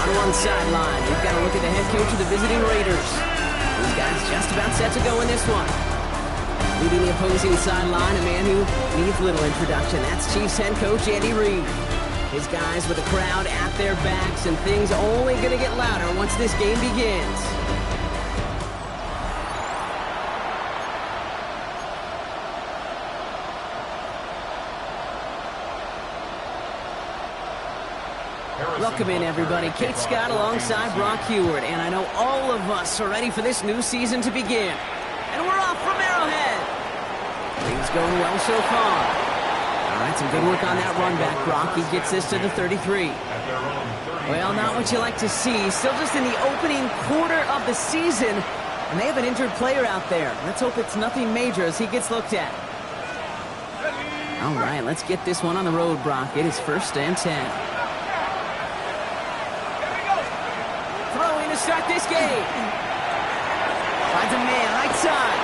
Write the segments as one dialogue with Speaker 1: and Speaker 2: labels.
Speaker 1: On one sideline, we've got to look at the head coach of the visiting Raiders. These guys just about set to go in this one. Leading the opposing sideline, a man who needs little introduction. That's Chiefs head coach Andy Reid. His guys with the crowd at their backs, and things only going to get louder once this game begins. Welcome in, everybody. Kate Scott alongside Brock Heward, and I know all of us are ready for this new season to begin. And we're off from Arrowhead. Things going well so far. All right, some good work on that run back, Brock. He gets this to the 33. Well, not what you like to see. Still just in the opening quarter of the season, and they have an injured player out there. Let's hope it's nothing major as he gets looked at. All right, let's get this one on the road, Brock. It is 1st and 10. Throwing to start this game. Finds a man right side.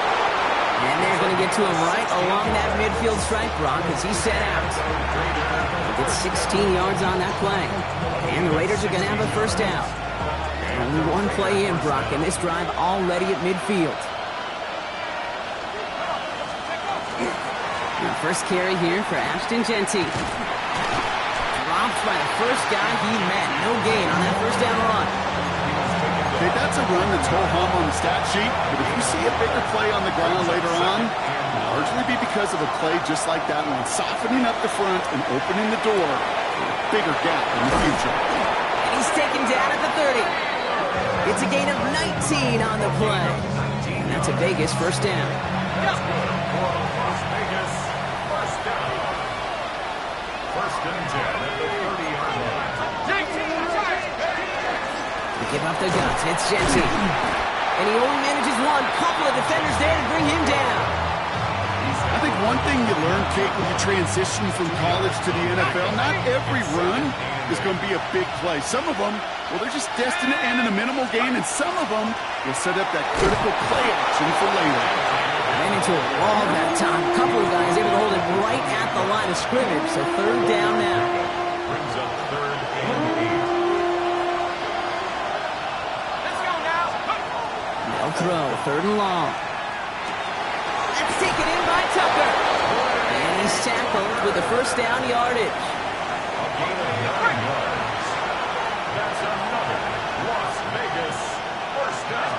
Speaker 1: And they're going to get to him right along that midfield stripe, Brock, as he's set out. He gets 16 yards on that play. And the Raiders are going to have a first down. Only one play in, Brock, and this drive already at midfield. The first carry here for Ashton Genty. Dropped by the first guy he met. No gain on that first down run.
Speaker 2: Okay, that's a run that's ho-hum on the stat sheet, but if you see a bigger play on the ground later on, it'll largely be because of a play just like that one, softening up the front and opening the door for a bigger gap in the future.
Speaker 1: And he's taken down at the 30. It's a gain of 19 on the play. And that's a Vegas first down. Give up the guts. It's Genty. And he only manages one. Couple of defenders there to bring him down.
Speaker 2: I think one thing you learn, Kate, when you transition from college to the NFL, not every run is going to be a big play. Some of them, well, they're just destined to end in a minimal gain, and some of them will set up that critical play action for later.
Speaker 1: Ran into a wall that time. A couple of guys able to hold it right at the line of scrimmage. So 3rd down now.
Speaker 3: Brings up 3rd and 8.
Speaker 1: Throw, 3rd and long. That's taken in by Tucker. And he's tackled with the first down yardage.
Speaker 3: A gain of 9 yards. That's another Las Vegas first down.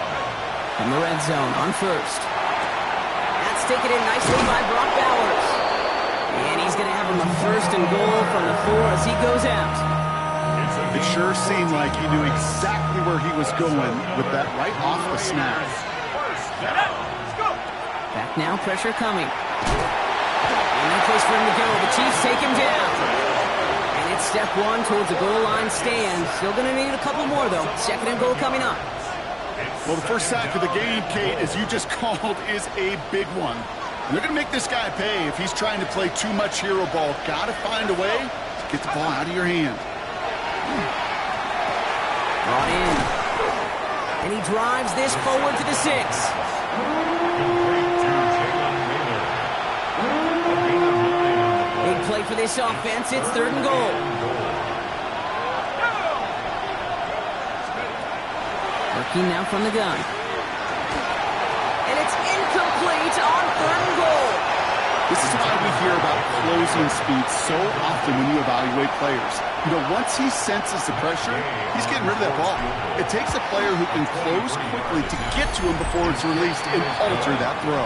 Speaker 1: From the red zone on 1st. That's taken in nicely by Brock Bowers. And he's going to have him a 1st and goal from the 4 as he goes out.
Speaker 2: It sure seemed like he knew exactly where he was going with that right off the snap.
Speaker 1: Back now, pressure coming. And no place for him to go. The Chiefs take him down. And it's step 1 towards the goal line stand. Still going to need a couple more, though. 2nd and goal coming up.
Speaker 2: Well, the first sack of the game, Kate, as you just called, is a big one. And they're going to make this guy pay if he's trying to play too much hero ball. Got to find a way to get the ball out of your hand.
Speaker 1: Brought in. And he drives this forward to the 6. Big play for this offense. It's 3rd and goal. Working now from the gun. And it's incomplete on 3rd and goal.
Speaker 2: This is why we hear about closing speed so often when you evaluate players. You know, once he senses the pressure, he's getting rid of that ball. It takes a player who can close quickly to get to him before it's released and alter that throw.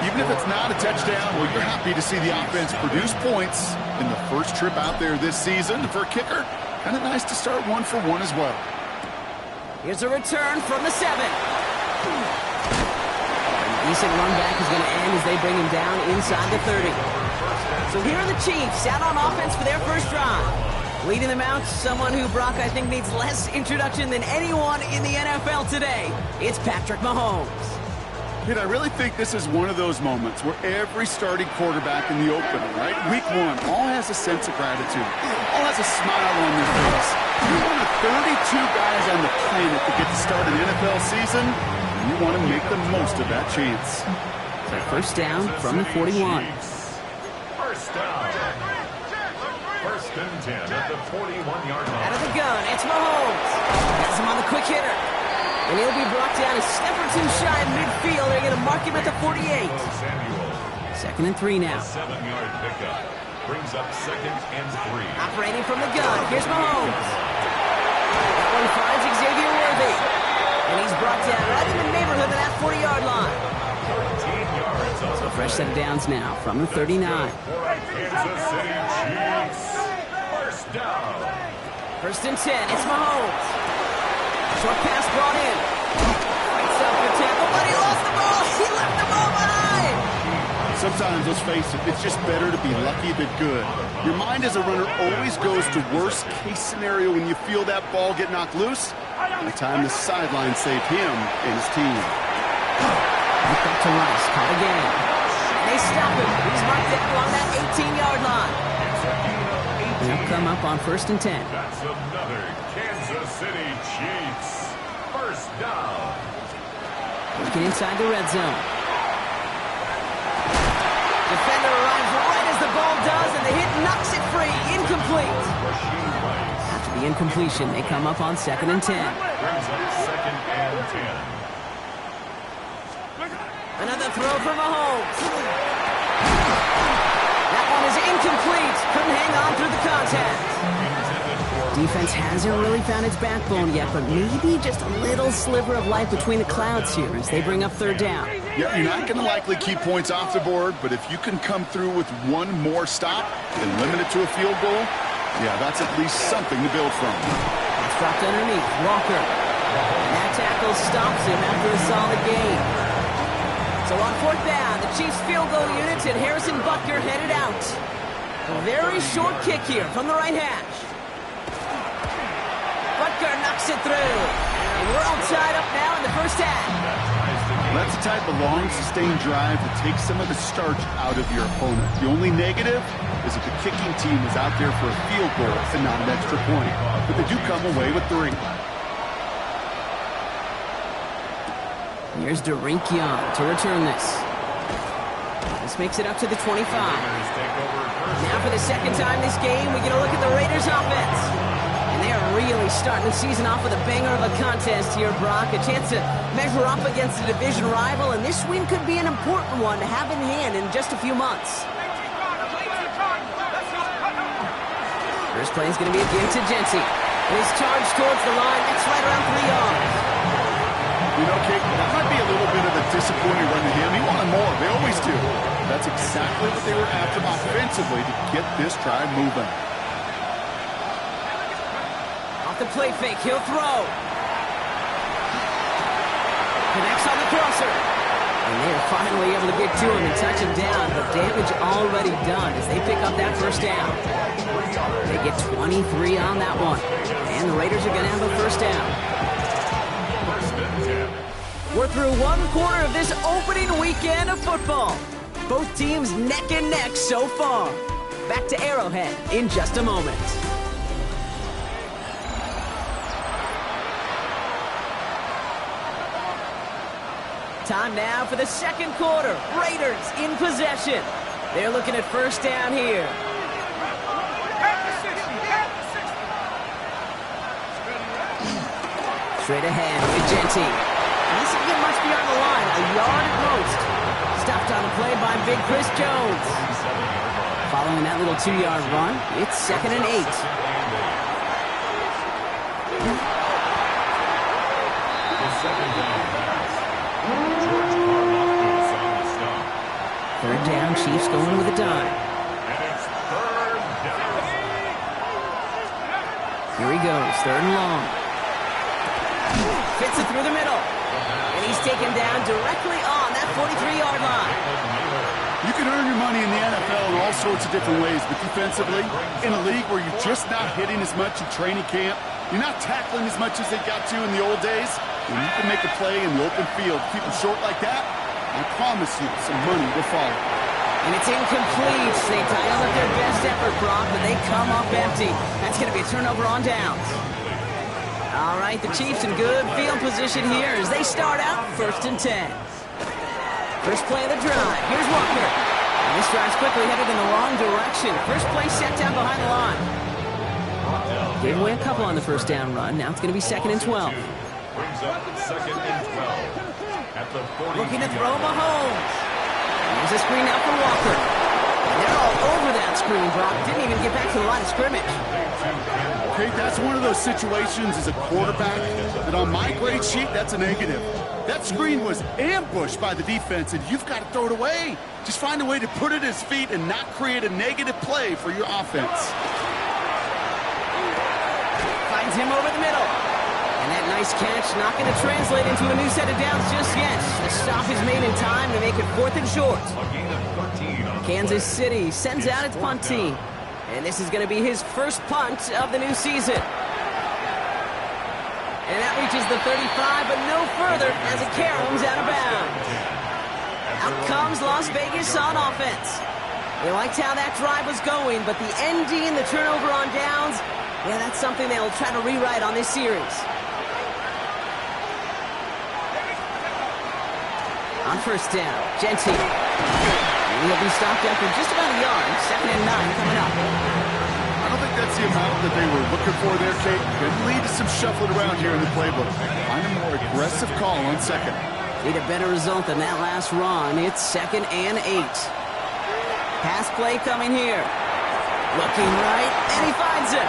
Speaker 2: Even if it's not a touchdown, well, you're happy to see the offense produce points in the first trip out there this season. For a kicker, kind of nice to start 1 for 1 as well.
Speaker 1: Here's a return from the 7. Decent run back is going to end as they bring him down inside the 30. So here are the Chiefs out on offense for their first drive. Leading them out, someone who, Brock, I think needs less introduction than anyone in the NFL today. It's Patrick Mahomes.
Speaker 2: And I really think this is one of those moments where every starting quarterback in the opener, right? Week 1, all has a sense of gratitude. All has a smile on their face. You're one of 32 guys on the planet that get to start an NFL season. You want to make the most of that chance.
Speaker 1: So first down from the 41.
Speaker 3: First down. 1st and 10 at the 41-yard line.
Speaker 1: Out of the gun, it's Mahomes. quick hitter. And he'll be brought down a step or two shy of midfield. They're going to mark him at the 48. Second and 3 now.
Speaker 3: 7-yard pickup brings up 2nd and 3.
Speaker 1: Operating from the gun. Here's Mahomes. That one finds Xavier Worthy. And he's brought down right in the neighborhood of that 40-yard line.
Speaker 3: 13 yards.
Speaker 1: So a fresh set of downs now from the 39.
Speaker 3: Kansas City Chiefs. First down.
Speaker 1: First and 10. It's Mahomes. Short pass brought in. Fights up the tackle, but he lost the ball. He left the ball behind.
Speaker 2: Sometimes, let's face it, it's just better to be lucky than good. Your mind as a runner always goes to worst case scenario when you feel that ball get knocked loose. By the time the sideline saved him and his team.
Speaker 1: Look up to Rice. Caught again. And they stop him. He's marked down along that 18-yard line. They'll come up on first and 10.
Speaker 3: That's another Kansas City Chiefs. First down.
Speaker 1: Looking inside the red zone. Defender arrives right as the ball does, and the hit knocks it free. Incomplete. After the incompletion, they come up on second and 10.
Speaker 3: Brings up 2nd and 10.
Speaker 1: Another throw for Mahomes. That one is incomplete. Couldn't hang on through the contact. Defense hasn't really found its backbone yet, but maybe just a little sliver of light between the clouds here as they bring up third down.
Speaker 2: Yeah, you're not going to likely keep points off the board, but if you can come through with one more stop and limit it to a field goal, yeah, that's at least something to build from.
Speaker 1: It's dropped underneath. Walker. And that tackle stops him after a solid gain. So on fourth down, the Chiefs field goal units and Harrison Butker headed out. A very short kick here from the right hash. Butker knocks it through. And we're all tied up now in the first half.
Speaker 2: That's the type of long, sustained drive that takes some of the starch out of your opponent. The only negative is if the kicking team is out there for a field goal and not an extra point. But they do come away with 3.
Speaker 1: Here's Young to return this. This makes it up to the 25. Now for the second time this game, we get a look at the Raiders offense. And they are really starting the season off with a banger of a contest here, Brock. A chance to measure up against a division rival, and this win could be an important one to have in hand in just a few months. First play is going to be a give to Jency. And he's charged towards the line. That's right around 3 yards.
Speaker 2: You know, Kate, that might be a little bit of a disappointing run to him. He wanted more. They always do. That's exactly what they were after offensively to get this drive moving.
Speaker 1: Off the play fake, he'll throw. Connects on the crosser. And they're finally able to get to him and touch him down. But damage already done as they pick up that first down. They get 23 on that one. And the Raiders are going to have a first down. We're through one quarter of this opening weekend of football. Both teams neck and neck so far. Back to Arrowhead in just a moment. Time now for the second quarter. Raiders in possession. They're looking at first down here. Straight ahead with Genty. This will get much beyond the line, a yard at most. Stopped on the play by Big Chris Jones. Following that little 2-yard run, it's 2nd and 8. Third down, Chiefs going with a dime. Here he goes, 3rd and long. Fits it through the middle. And he's taken down directly on that 43-yard line.
Speaker 2: You can earn your money in the NFL in all sorts of different ways, but defensively, in a league where you're just not hitting as much in training camp, you're not tackling as much as they got to in the old days, when you can make a play in the open field, keep them short like that, I promise you some money will follow.
Speaker 1: And it's incomplete. They dialed up their best effort, Brock, but they come up empty. That's going to be a turnover on downs. All right, the Chiefs in good field position here as they start out 1st and 10. First play of the drive. Here's Walker. And this drive's quickly headed in the wrong direction. First play set down behind the line. Gave away a couple on the first down run. Now it's going to be 2nd and 12.
Speaker 3: Brings up 2nd and 12. At the 40.
Speaker 1: Looking to throw Mahomes. Here's a screen out for Walker. And they're all over that screen, Brock. Didn't even get back to the line of scrimmage.
Speaker 2: Okay, that's one of those situations as a quarterback that on my grade sheet, that's a negative. That screen was ambushed by the defense, and you've got to throw it away. Just find a way to put it at his feet and not create a negative play for your offense.
Speaker 1: Finds him over the middle. And that nice catch not going to translate into a new set of downs just yet. The stop is made in time to make it 4th and short.
Speaker 3: A gain of 13 on
Speaker 1: Kansas City sends out its punt team. And this is going to be his first punt of the new season. And that reaches the 35, but no further as it caroms out of bounds. Out comes Las Vegas on offense. They liked how that drive was going, but the ND and the turnover on downs, yeah, that's something they'll try to rewrite on this series. On first down, Genty. He'll be stopped after just about a yard. 2nd and 9 coming up.
Speaker 2: I don't think that's the amount that they were looking for there, Kate. Could lead to some shuffling around here in the playbook. Find a more aggressive call on 2nd.
Speaker 1: Need a better result than that last run. It's 2nd and 8. Pass play coming here. Looking right, and he finds him.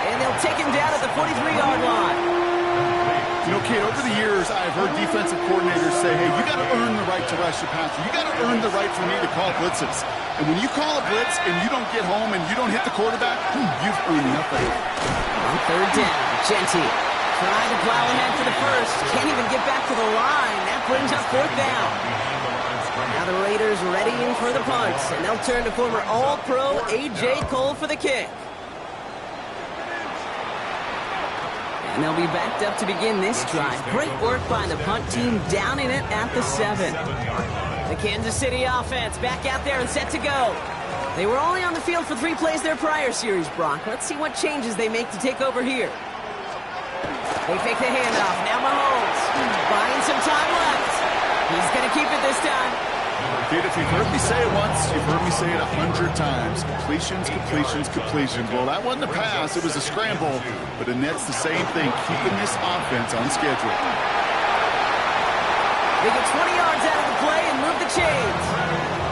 Speaker 1: And they'll take him down at the 43-yard line.
Speaker 2: You know, Kate, over the years, I've heard defensive coordinators say, hey, you got to earn the right to rush your passer. You got to earn the right for me to call blitzes. And when you call a blitz and you don't get home and you don't hit the quarterback, you've earned nothing.
Speaker 1: On 3rd down, Genty trying to plow ahead for the first. Can't even get back to the line. That brings up 4th down. Now the Raiders readying for the punts, and they'll turn to former All-Pro A.J. Cole for the kick. And they'll be backed up to begin this drive. Great work by the punt team, downing it at the 7. The Kansas City offense back out there and set to go. They were only on the field for 3 plays their prior series, Brock. Let's see what changes they make to take over here. They fake the handoff. Now Mahomes buying some time left. He's going to keep it this time.
Speaker 2: Kid, if you've heard me say it once, you've heard me say it 100 times. Completions, completions, completions. Well, that wasn't a pass. It was a scramble. But it nets the same thing, keeping this offense on schedule.
Speaker 1: They get 20 yards out of the play and move the chains.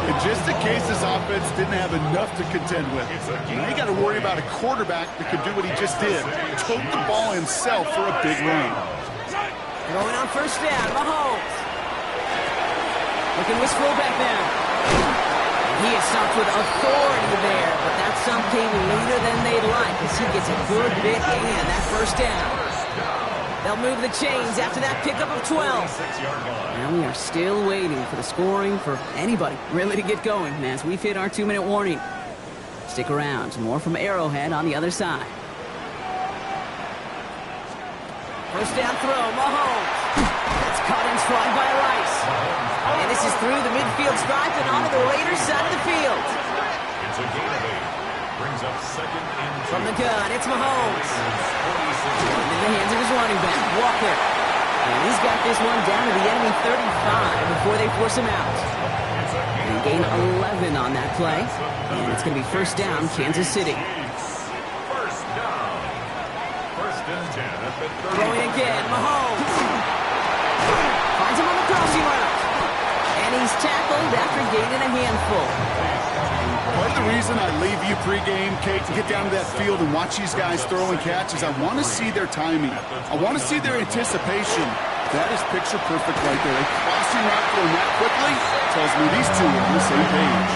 Speaker 2: And just in case this offense didn't have enough to contend with, now you got to worry about a quarterback that could do what he just did. Tote the ball himself for a big run.
Speaker 1: Going on first down, Mahomes. Looking wistful back there. He is stopped with authority there, but that stop came later than they'd like as he gets a good bit in that first down. They'll move the chains after that pickup of 12. Now we are still waiting for the scoring for anybody really to get going as we've hit our 2-minute warning. Stick around. More from Arrowhead on the other side. First down throw, Mahomes. That's caught in stride by Rice. And this is through the midfield stripe and onto the Raiders side of the field.
Speaker 3: It's a gain of 8. Brings up 2nd and 2.
Speaker 1: From the gun, it's Mahomes. In the hands of his running back, Walker. And he's got this one down to the enemy 35 before they force him out. And gain 11 on that play. And it's going to be first down, Kansas City.
Speaker 3: First down. 1st and 10 at the 30.
Speaker 1: Throwing again, Mahomes. Finds him on the crossing route. And he's tackled after gaining a handful.
Speaker 2: Part of the reason I leave you pregame, Kate, to get down to that field and watch these guys throw and catch is I want to see their timing. I want to see their anticipation. That is picture perfect right there. A crossing route going that quickly tells me these two are on the same page.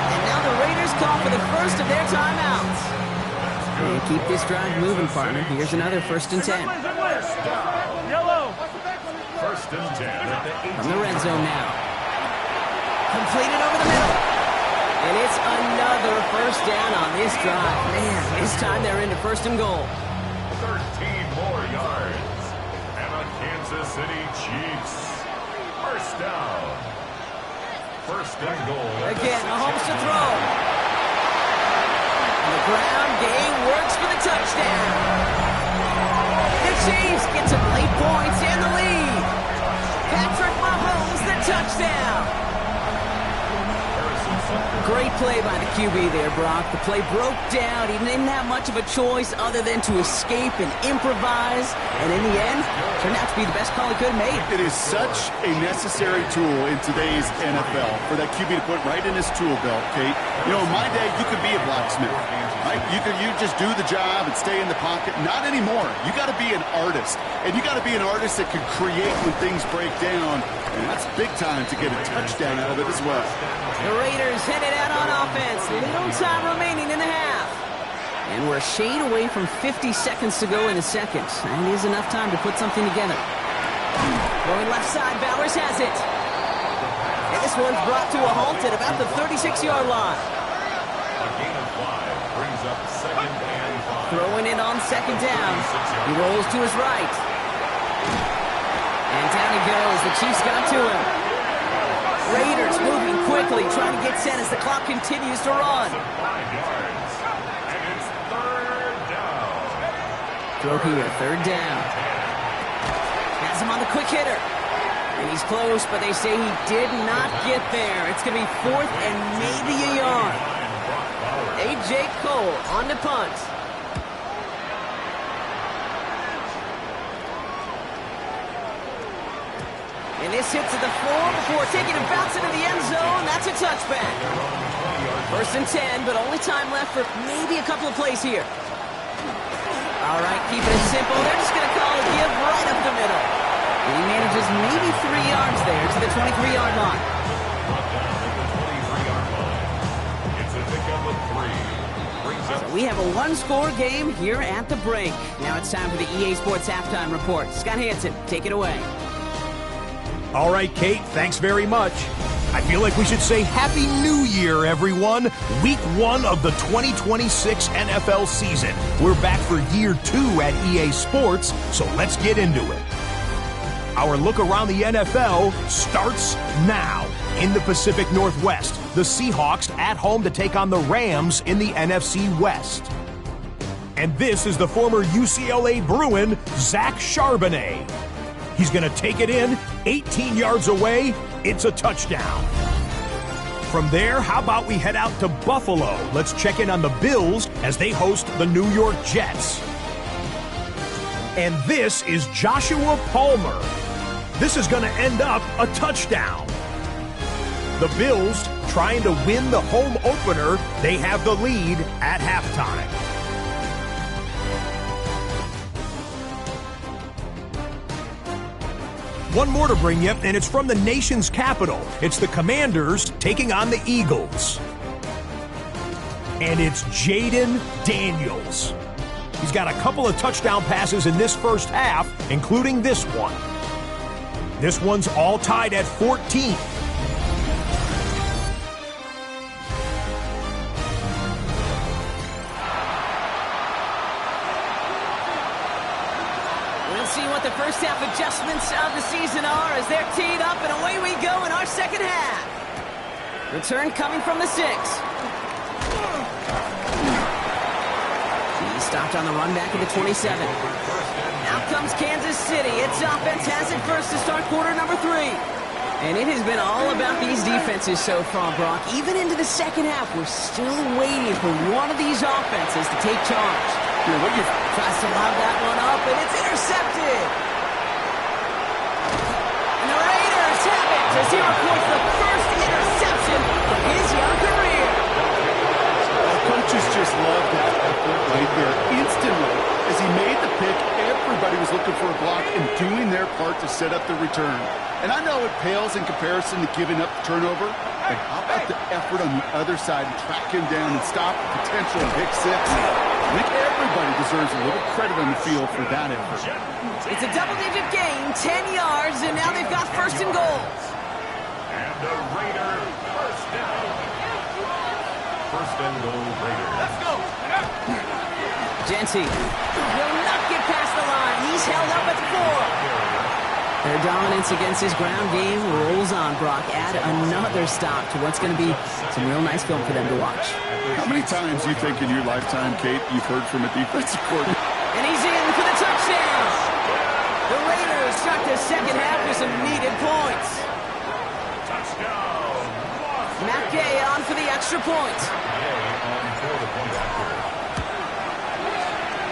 Speaker 1: And now the Raiders call for the first of their timeouts. And keep this drive moving, partner. Here's another 1st and 10.
Speaker 3: Yellow. 1st and 10 at the 18.
Speaker 1: From the red zone now. Completed over the middle. And it's another first down on this drive. Man, this time they're into 1st and goal.
Speaker 3: 13 more yards. And the Kansas City Chiefs. First down. 1st and goal.
Speaker 1: Again, Mahomes to throw. And the ground game works for the touchdown. The Chiefs get some late points and the lead. Patrick Mahomes, the touchdown. Great play by the QB there, Brock. The play broke down. He didn't have much of a choice other than to escape and improvise. And in the end, turned out to be the best call he could have made.
Speaker 2: It is such a necessary tool in today's NFL for that QB to put right in his tool belt, Kate. You know, in my day, you could be a blacksmith, right? You just do the job and stay in the pocket. Not anymore. You got to be an artist. And you got to be an artist that can create when things break down. And that's big time to get a touchdown out of it as well.
Speaker 1: The Raiders headed out on offense. Little time remaining in the half. And we're a shade away from 50 seconds to go in the second. That is enough time to put something together. Going left side, Bowers has it. And this one's brought to a halt at about the 36-yard line.
Speaker 3: A gain of 5 brings up 2nd and 5.
Speaker 1: Throwing it on 2nd down. He rolls to his right. And down he goes. The Chiefs got to him. Raiders moving quickly, trying to get set as the clock continues to run.
Speaker 3: 5 yards. And it's 3rd down.
Speaker 1: Throw here, 3rd down. Has him on the quick hitter. And he's close, but they say he did not get there. It's going to be 4th and maybe a yard. A.J. Cole on the punt. And this hits at the 4 before taking a bounce into the end zone. That's a touchback. 1st and 10, but only time left for maybe a couple of plays here. All right, keeping it simple. They're just going to call a give right up the middle. And he manages maybe 3 yards there to the 23-yard line.
Speaker 3: It's a pickup of 3.
Speaker 1: So we have a one-score game here at the break. Now it's time for the EA Sports Halftime Report. Scott Hansen, take it away.
Speaker 4: All right, Kate, thanks very much. I feel like we should say Happy New Year, everyone. Week 1 of the 2026 NFL season. We're back for year 2 at EA Sports, so let's get into it. Our look around the NFL starts now. In the Pacific Northwest, the Seahawks at home to take on the Rams in the NFC West. And this is the former UCLA Bruin, Zach Charbonnet. He's going to take it in, 18 yards away, it's a touchdown. From there, how about we head out to Buffalo? Let's check in on the Bills as they host the New York Jets. And this is Joshua Palmer. This is going to end up a touchdown. The Bills trying to win the home opener. They have the lead at halftime. One more to bring you, and it's from the nation's capital. It's the Commanders taking on the Eagles. And it's Jaden Daniels. He's got a couple of touchdown passes in this first half, including this one. This one's all tied at 14.
Speaker 1: See what the first half adjustments of the season are as they're teed up, and away we go in our second half. Return coming from the 6. He stopped on the run back at the 27. Out comes Kansas City. Its offense has it first to start quarter number 3. And it has been all about these defenses so far, Brock. Even into the second half, we're still waiting for one of these offenses to take charge. Tries to lob that one up, and it's intercepted. And the Raiders have it as he records the first interception of his young career.
Speaker 2: Coaches just love that effort right there. Instantly, as he made the pick, everybody was looking for a block and doing their part to set up the return. And I know it pales in comparison to giving up the turnover, but how about the effort on the other side to track him down and stop the potential pick 6? I think everybody deserves a little credit on the field for that effort.
Speaker 1: It's a double-digit gain, 10 yards, and now they've got 1st and goal.
Speaker 3: And the Raider first down. 1st and goal, Raiders. Let's go.
Speaker 1: Genty will not get past the line. He's held up at 4. Their dominance against his ground game rolls on, Brock. Add another stop to what's going to be some real nice film for them to watch.
Speaker 2: How many times do you think in your lifetime, Kate, you've heard from a defensive coordinator?
Speaker 1: And he's in for the touchdown. The Raiders start the second half with some needed points.
Speaker 3: Touchdown.
Speaker 1: Matt Gay on for the extra point.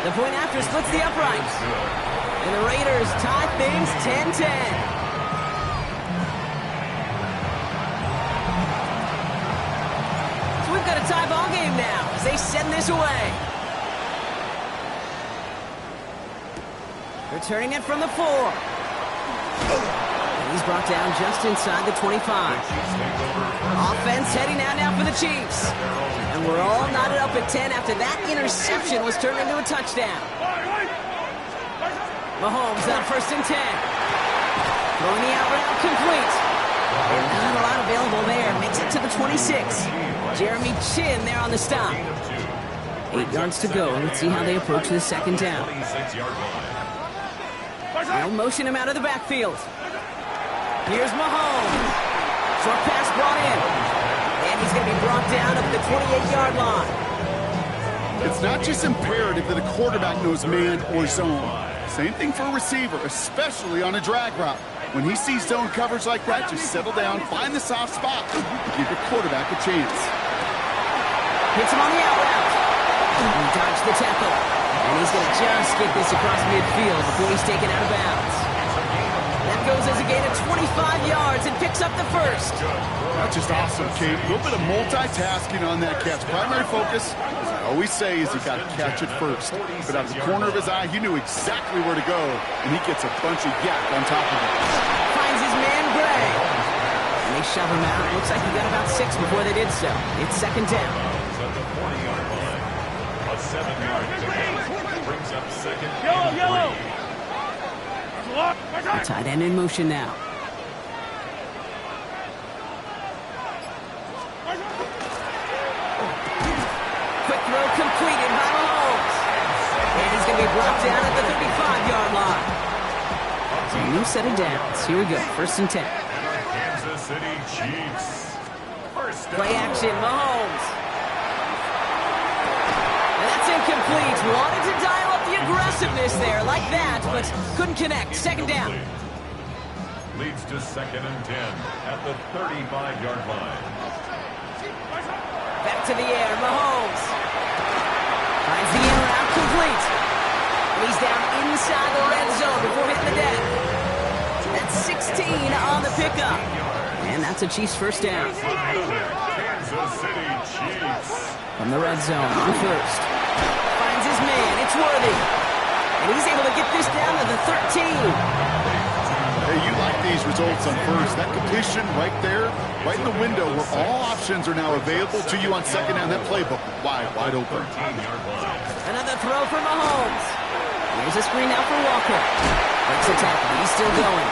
Speaker 1: The point after splits the uprights. And the Raiders tie things 10-10. So we've got a tie ball game now as they send this away. Returning it from the 4. And he's brought down just inside the 25. Offense heading out now for the Chiefs. And we're all knotted up at 10 after that interception was turned into a touchdown. Mahomes on 1st and 10. Throwing the out route complete. And not a lot available there. Makes it to the 26. Jeremy Chin there on the stop. 8 yards to go. Let's see how they approach the second down. They'll motion him out of the backfield. Here's Mahomes. Short pass brought in. And he's going to be brought down at the 28-yard line.
Speaker 2: It's not just imperative that a quarterback knows man or zone. Same thing for a receiver, especially on a drag route. When he sees zone coverage like that, just settle down, find the soft spot, give your quarterback a chance.
Speaker 1: Hits him on the out route. He dodged the tackle. And he's going to just get this across midfield before he's taken out of bounds. That goes as a gain of 25 yards and picks up the first.
Speaker 2: That's just awesome, Kate. A little bit of multitasking on that catch. Primary focus, as I always say, is you got to catch it first. But out of the corner of his eye, he knew exactly where to go, and he gets a bunch of yak on top of it.
Speaker 1: Finds his man, Gray. And they shove him out. Looks like he got about 6 before they did so. It's second down.
Speaker 3: At the 40-yard line. A 7-yard gain brings up second and 3.
Speaker 1: The tight end in motion now. Quick throw completed by Mahomes. And he's going to be brought down at the 35-yard line. So a new set of downs. Here we go. 1st and 10.
Speaker 3: Kansas City Chiefs. First down.
Speaker 1: Play action. Mahomes. And that's incomplete. Wanted to dial up the aggressiveness there like that, but couldn't connect. Second down.
Speaker 3: Leads to 2nd and 10 at the 35-yard line.
Speaker 1: Back to the air. Mahomes. Finds the in route complete. And he's down inside the red zone before hitting the deck. That's 16 on the pickup. And that's a Chiefs first down.
Speaker 3: Kansas City Chiefs.
Speaker 1: From the red zone on 1st. Finds his man. It's Worthy. And he's able to get this down to the 13.
Speaker 2: Hey, you like these results on 1st. That completion right there, right in the window where all options are now available to you on 2nd down. That playbook wide open.
Speaker 1: Another throw for Mahomes. Here's a screen now for Walker. Breaks the tackle. He's still going.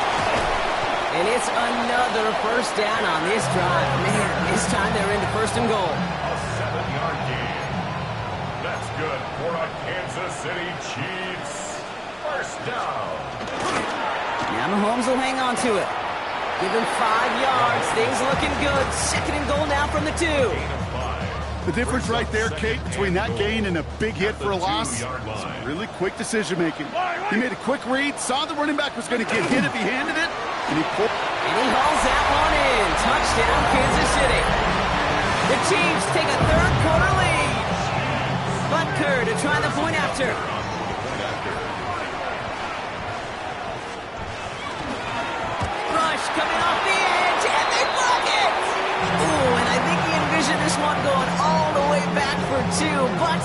Speaker 1: And it's another first down on this drive. Man, this time they're into 1st and goal.
Speaker 3: A 7-yard gain. That's good for a Kansas City Chiefs. First down.
Speaker 1: Now Mahomes will hang on to it. Give him 5 yards. Things looking good. 2nd and goal now from the 2.
Speaker 2: The difference right there, Kate, between that gain and a big hit for a loss is really quick decision-making. He made a quick read, saw the running back was going to get hit if he handed it, and he pulled.
Speaker 1: And he hauls that one in. Touchdown, Kansas City. The Chiefs take a 3rd quarter lead. Butker to try the point after. Rush coming off the edge, and they block it. Ooh, and I think he envisioned this one going all the way back for 2, but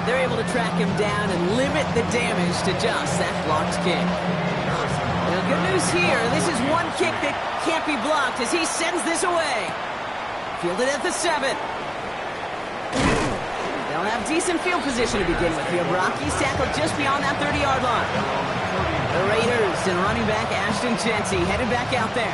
Speaker 1: they're able to track him down and limit the damage to just that blocked kick. Now, good news here. This is one kick that can't be blocked as he sends this away. Fielded at the 7. They'll have decent field position to begin with here. He's tackled just beyond that 30-yard line. The Raiders and running back Ashton Jency headed back out there.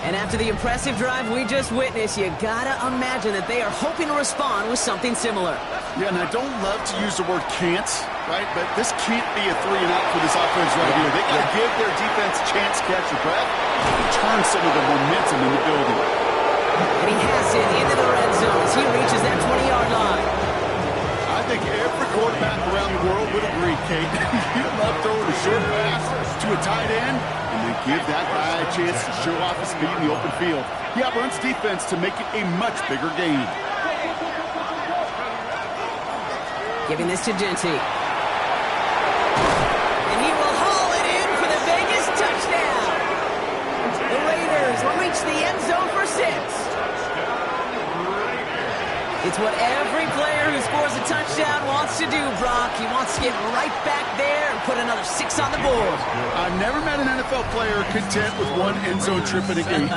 Speaker 1: And after the impressive drive we just witnessed, you gotta imagine that they are hoping to respond with something similar.
Speaker 2: Yeah, and I don't love to use the word can't, right? But this can't be a 3 and out for this offense right here. They got to give their defense a chance to catch your breath and turn some of the momentum in the building.
Speaker 1: And he has it into the red zone as he reaches that 20-yard line.
Speaker 2: I think every quarterback around the world would agree, Kate. You love throwing a short pass to a tight end and then Give that guy a chance to show off his speed in the open field. He outruns defense to make it a much bigger gain.
Speaker 1: Giving this to Genty. And he will haul it in for the Vegas touchdown. The Raiders will reach the end zone for 6. It's what every player who scores a touchdown wants to do, Brock. He wants to get right back there and put another 6 on the board.
Speaker 2: I've never met an NFL player content with one end zone trip in a game.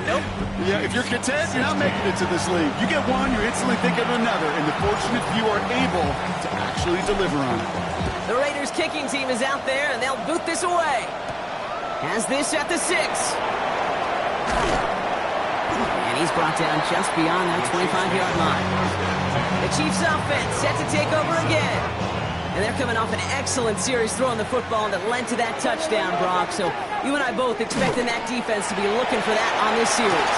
Speaker 1: Nope.
Speaker 2: Yeah, if you're content, you're not making it to this league. You get one, you're instantly thinking of another, and the fortunate few are able to actually deliver on it.
Speaker 1: The Raiders kicking team is out there, and they'll boot this away. Has this at the 6. And he's brought down just beyond that 25-yard line. The Chiefs offense set to take over again. And they're coming off an excellent series throwing the football that led to that touchdown, Brock. So you and I both expecting that defense to be looking for that on this series.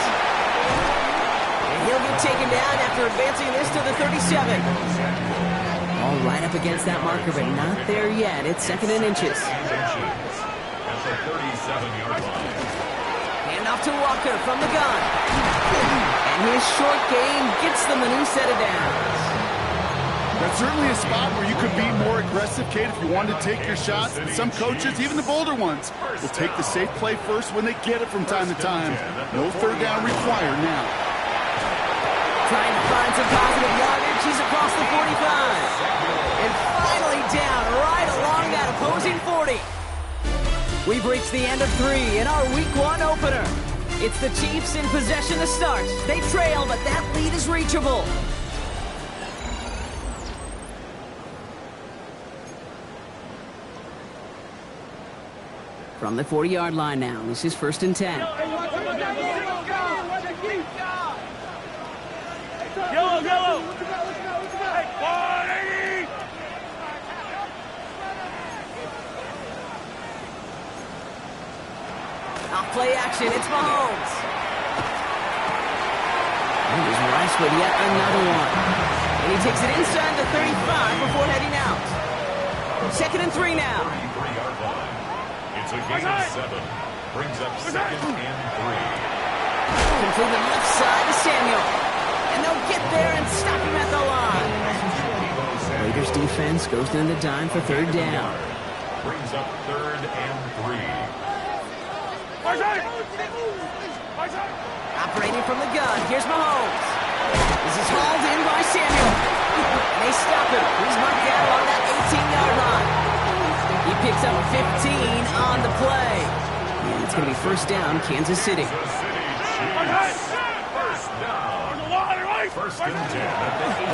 Speaker 1: And he'll get taken down after advancing this to the 37. All right up against that marker, but not there yet. It's 2nd and inches.
Speaker 3: At the 37-yard line.
Speaker 1: Handoff to Walker from the gun. And his short game gets them a new set of downs.
Speaker 2: That's certainly a spot where you could be more aggressive, Kate, if you wanted to take your shots. But some coaches, even the bolder ones, will take the safe play first when they get it from time to time. No third down required now.
Speaker 1: Trying to find some positive yardage. He's across the 45. And finally down right along that opposing 40. We've reached the end of 3 in our Week 1 opener. It's the Chiefs in possession to start. They trail, but that lead is reachable. From the 40-yard line now, this is 1st and 10. Off play action, it's Mahomes. And here's Rice with yet another one. And he takes it inside the 35 before heading out. 2nd and 3 now.
Speaker 3: It's a gain of 7. Brings up 2nd and 3.
Speaker 1: Complete the left side to Samuel. And they'll get there and stop him at the line. Raiders defense goes down the dime for 3rd down.
Speaker 3: Brings up 3rd and 3.
Speaker 1: Operating from the gun, here's Mahomes. This is hauled in by Samuel. And they stop him. He's marked down along that 18-yard line. He picks up 15 on the play. And it's going to be 1st down, Kansas City.
Speaker 3: First down. 1st and 10.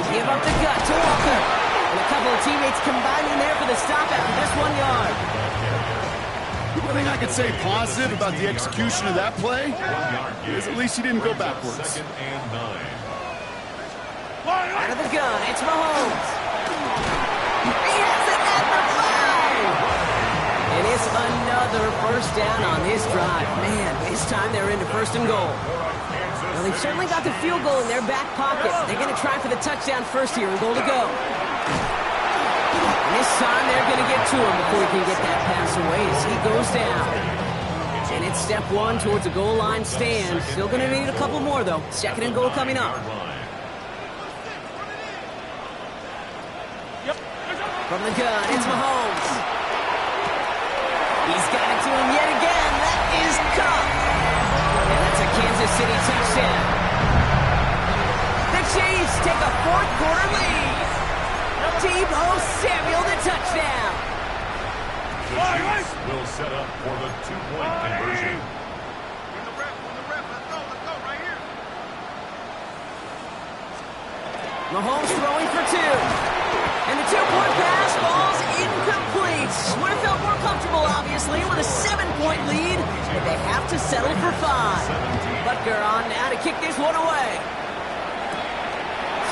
Speaker 1: They give up the gut to Walker. And a couple of teammates combining there for the stop after this 1 yard.
Speaker 2: One thing I could say positive about the execution of that play is at least he didn't go backwards.
Speaker 3: 2nd and 9.
Speaker 1: Out of the gun, it's Mahomes. He has it at the 5. And it's another 1st down on this drive. Man, this time they're into 1st and goal. Well, they've certainly got the field goal in their back pocket. They're going to try for the touchdown first here and goal to go. And this time they're going to get to him before he can get that pass away as he goes down. And it's step 1 towards a goal line stand. Still going to need a couple more, though. 2nd and goal coming up. From the gun, it's Mahomes. He's got it to him yet again. That is Cup. And that's a Kansas City touchdown. The Chiefs take a 4th quarter lead. Deebo Samuel, the touchdown.
Speaker 3: The Chiefs will set up for the 2-point conversion.
Speaker 1: Mahomes throwing for 2. And the 2-point pass falls incomplete. Would have felt more comfortable, obviously, with a 7-point lead, but they have to settle for 5. Butker on now to kick this one away.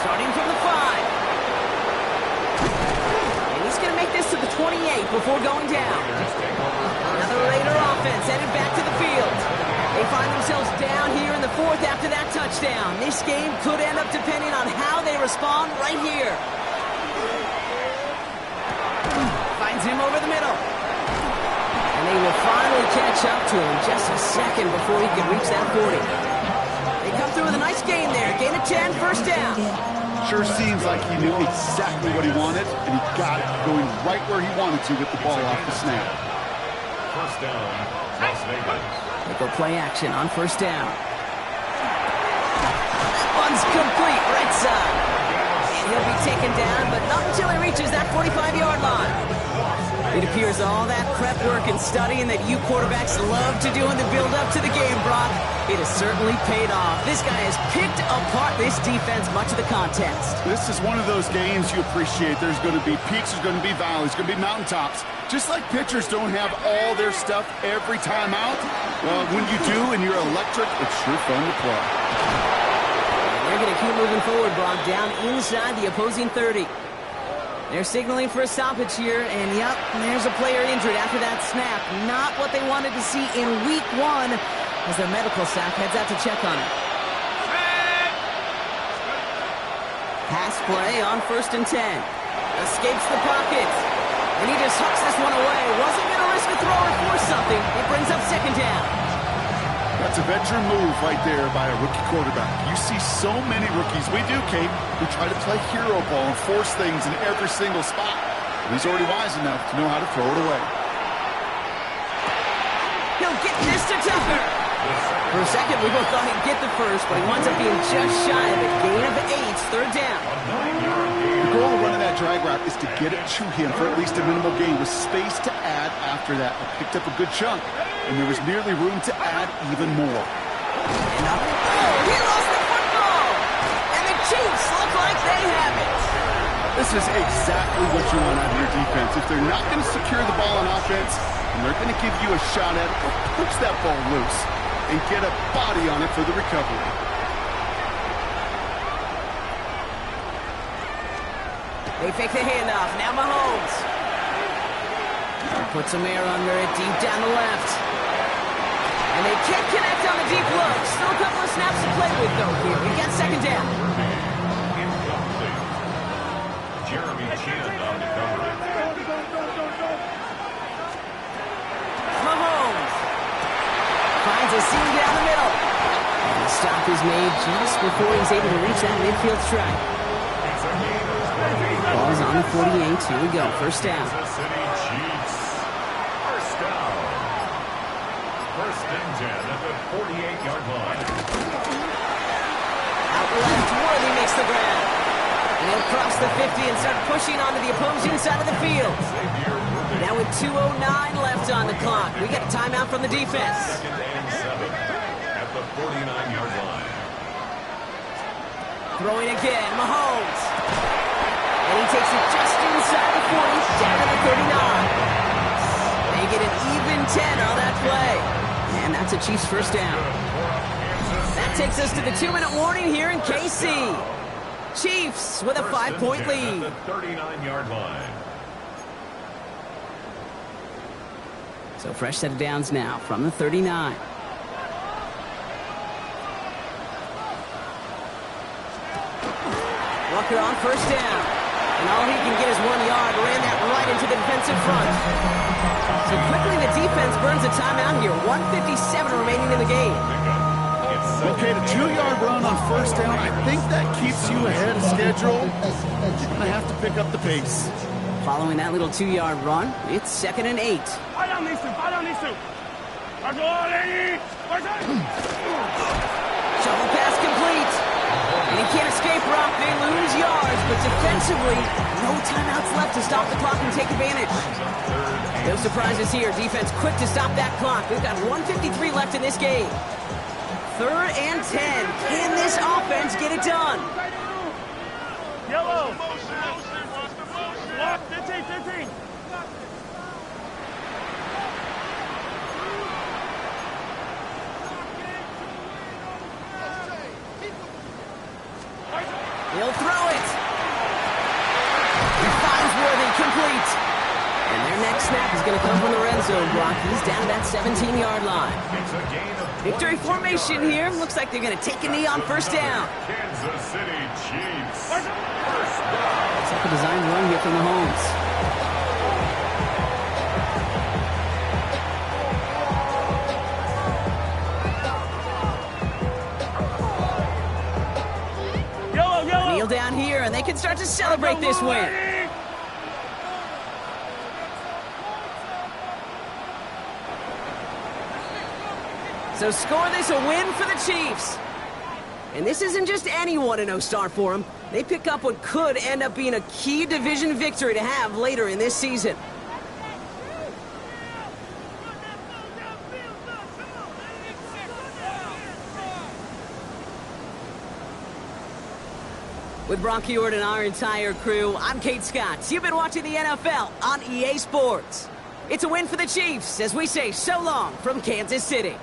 Speaker 1: Starting from the 5. And he's going to make this to the 28 before going down. Now the Raider offense headed back to the field. They find themselves down here in the 4th after that touchdown. This game could end up depending on how they respond right here. Finds him over the middle. And they will finally catch up to him just a second before he could reach that 40. They come through with a nice gain there. Gain of 10, first down.
Speaker 2: Sure seems like he knew exactly what he wanted, and he got it going right where he wanted to with the ball off the snap.
Speaker 3: First down, Las Vegas.
Speaker 1: They go play action on first down. One's complete, right side. And he'll be taken down, but not until he reaches that 45-yard line. It appears all that prep work and studying that you quarterbacks love to do in the build-up to the game, Brock, it has certainly paid off. This guy has picked apart this defense much of the contest.
Speaker 2: This is one of those games you appreciate. There's going to be peaks, there's going to be valleys, there's going to be mountaintops. Just like pitchers don't have all their stuff every time out, well, when you do and you're electric, it's sure fun to play.
Speaker 1: They're going to keep moving forward, Brock, down inside the opposing 30. They're signaling for a stoppage here, and yep, there's a player injured after that snap. Not what they wanted to see in week 1 as their medical staff heads out to check on him. Pass play on first and 10. Escapes the pocket. And he just hooks this one away. Wasn't going to risk a throw or force something. It brings up second down.
Speaker 2: That's a veteran move right there by a rookie quarterback. You see so many rookies, we do, Kate, who try to play hero ball and force things in every single spot. But he's already wise enough to know how to throw it away.
Speaker 1: He'll get this to Tucker. For a second, we both thought he'd get the first, but he winds up being just shy of it. Gain of 8, third down.
Speaker 2: The goal of running that drag route is to get it to him for at least a minimal gain with space to add after that. I picked up a good chunk, and there was nearly room to add even more.
Speaker 1: And up. Oh, he lost the football! And the Chiefs look like they have it.
Speaker 2: This is exactly what you want out of your defense. If they're not going to secure the ball on offense, and they're going to give you a shot at it, or push that ball loose and get a body on it for the recovery.
Speaker 1: They fake the handoff. Now Mahomes. Puts some air under it deep down the left. And they can't connect on the deep look. Still a couple of snaps to play with, though, here. We got second down.
Speaker 3: Incomplete. Jeremy Chin on the cover.
Speaker 1: Mahomes finds a seam down the middle. And the stop is made just before he's able to reach that midfield strike. Ball's on the 48. Here we go. First down.
Speaker 3: Kansas City Chiefs. First down. First and 10 at the 48-yard line.
Speaker 1: Out left, Worthy makes the grab. And he'll cross the 50 and start pushing onto the opposing side of the field. Now with 2:09 left on the clock, we got a timeout from the defense.
Speaker 3: Second and 7 at the 49-yard line.
Speaker 1: Throwing again, Mahomes. And he takes it just inside the 40, down to the 39. They get an even 10 on that play. And that's a Chiefs first down. That takes us to the 2-minute warning here in KC. Chiefs with a 5-point lead.
Speaker 3: At the 39-yard line.
Speaker 1: So fresh set of downs now from the 39. Walker on first down. And all he can get is 1 yard. Ran that right into the defensive front. So quickly the defense burns a timeout here. 1:57 remaining in the game.
Speaker 2: Okay, the 2-yard run on first down, I think that keeps you ahead of schedule. You're going to have to pick up the pace.
Speaker 1: Following that little 2-yard run, it's second and 8. Shovel pass complete. And he can't escape, Rock. They lose yards, but defensively, no timeouts left to stop the clock and take advantage. No surprises here. Defense quick to stop that clock. We've got 1:53 left in this game. Third and 10. Can this offense get it done?
Speaker 5: Yellow. 15.
Speaker 1: He'll throw it. He finds Worthy, complete. And their next snap is going to come from the red zone block. He's down to that 17-yard line. Victory formation here. Looks like they're going to take a knee on first down.
Speaker 3: Kansas City Chiefs. First down.
Speaker 1: Looks like a design run here from Mahomes. can start to celebrate this win. So score this a win for the Chiefs. And this isn't just any 1-0 start for them. They pick up what could end up being a key division victory to have later in this season. With Brock Heward and our entire crew, I'm Kate Scott. You've been watching the NFL on EA Sports. It's a win for the Chiefs as we say so long from Kansas City.